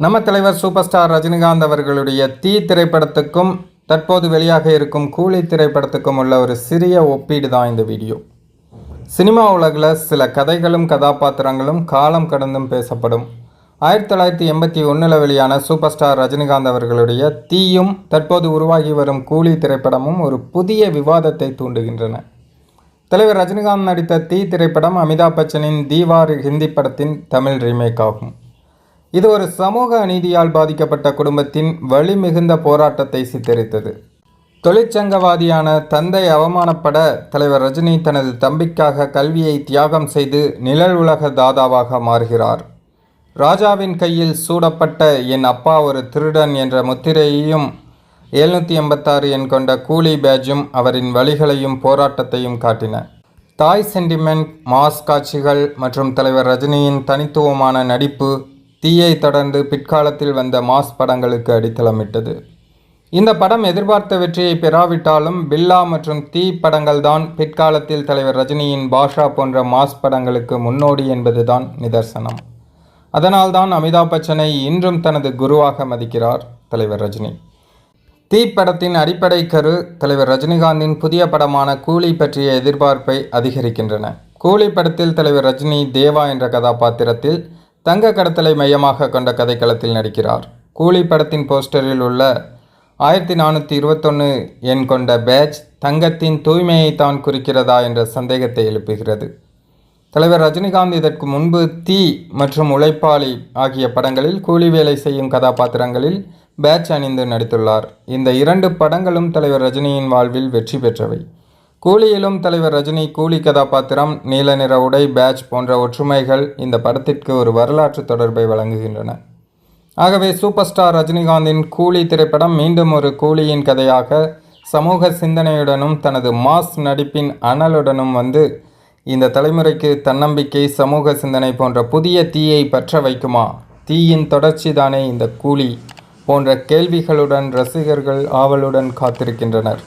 நம்ம தலைவர் super star Rajinikanth அவர்களுடைய தீ திரைப்படத்துக்கும் தற்போது வெளியாக இருக்கும் கூலி திரைப்படத்துக்கும் உள்ள ஒரு சிறிய ஒப்பீடு தான் இந்த வீடியோ. சினிமா உலகில் சில கதைகளும் கதாபாத்திரங்களும் காலம் கடந்தும் பேசப்படும். 1981 வெளியான சூப்பர் ஸ்டார் ரஜினிகாந்த் அவர்களுடைய தீயும் தற்போது உருவாகி வரும் கூலி திரைப்படமும் ஒரு புதிய விவாதத்தை தூண்டுகின்றன. தலைவர் ரஜினிகாந்த் நடித்த தீ திரைப்படம் அமிதாப் பச்சனின் தீவார் ஹிந்தி படத்தின் தமிழ் ரீமேக் ஆகும். இது ஒரு சமூக அநீதியால் பாதிக்கப்பட்ட குடும்பத்தின் வலி மிகுந்த போராட்டத்தை சித்தரித்தது. தொழிற்சங்கவாதியான தந்தை அவமானப்பட தலைவர் ரஜினி தனது தம்பிக்காக கல்வியை தியாகம் செய்து நிழல் உலக தாதாவாக மாறுகிறார். ராஜாவின் கையில் சூடப்பட்ட என் அப்பா ஒரு திருடன் என்ற முத்திரையையும் 786 எண் கொண்ட கூலி பேட்ஜும் அவரின் வழிகளையும் போராட்டத்தையும் காட்டின. தாய் சென்டிமெண்ட், மாஸ் காட்சிகள் மற்றும் தலைவர் ரஜினியின் தனித்துவமான நடிப்பு தீயை தொடர்ந்து பிற்காலத்தில் வந்த மாஸ் படங்களுக்கு அடித்தளமிட்டது. இந்த படம் எதிர்பார்த்த வெற்றியை பெறாவிட்டாலும் பில்லா மற்றும் தீ படங்கள் தான் பிற்காலத்தில் தலைவர் ரஜினியின் பாஷா போன்ற மாஸ் படங்களுக்கு முன்னோடி என்பதுதான் நிதர்சனம். அதனால்தான் அமிதாப் பச்சனை இன்றும் தனது குருவாக மதிக்கிறார் தலைவர் ரஜினி. தீ படத்தின் அடிப்படை கரு தலைவர் ரஜினிகாந்தின் புதிய படமான கூலி பற்றிய எதிர்பார்ப்பை அதிகரிக்கின்றன. கூலி படத்தில் தலைவர் ரஜினி தேவா என்ற கதாபாத்திரத்தில் தங்க கடத்தலை மையமாக கொண்ட கதைக்களத்தில் நடிக்கிறார். கூலி படத்தின் போஸ்டரில் உள்ள 1421 எண் கொண்ட பேட்ச் தங்கத்தின் தூய்மையை தான் குறிக்கிறதா என்ற சந்தேகத்தை எழுப்புகிறது. தலைவர் ரஜினிகாந்த் இதற்கு முன்பு தீ மற்றும் உழைப்பாளி ஆகிய படங்களில் கூலி வேலை செய்யும் கதாபாத்திரங்களில் பேட்ச் அணிந்து நடித்துள்ளார். இந்த 2 படங்களும் தலைவர் ரஜினியின் வாழ்வில் வெற்றி பெற்றவை. கூலியிலும் தலைவர் ரஜினி கூலி கதாபாத்திரம், நீல நிற உடை, பேட்ச் போன்ற ஒற்றுமைகள் இந்த படத்திற்கு ஒரு வரலாற்று தொடர்பை வழங்குகின்றன. ஆகவே சூப்பர் ஸ்டார் ரஜினிகாந்தின் கூலி திரைப்படம் மீண்டும் ஒரு கூலியின் கதையாக சமூக சிந்தனையுடனும் தனது மாஸ் நடிப்பின் அனலுடனும் வந்து இந்த தலைமுறைக்கு தன்னம்பிக்கை, சமூக சிந்தனை போன்ற புதிய தீயை பற்ற வைக்குமா? தீயின் தொடர்ச்சி தானே இந்த கூலி போன்ற கேள்விகளுடன் ரசிகர்கள் ஆவலுடன் காத்திருக்கின்றனர்.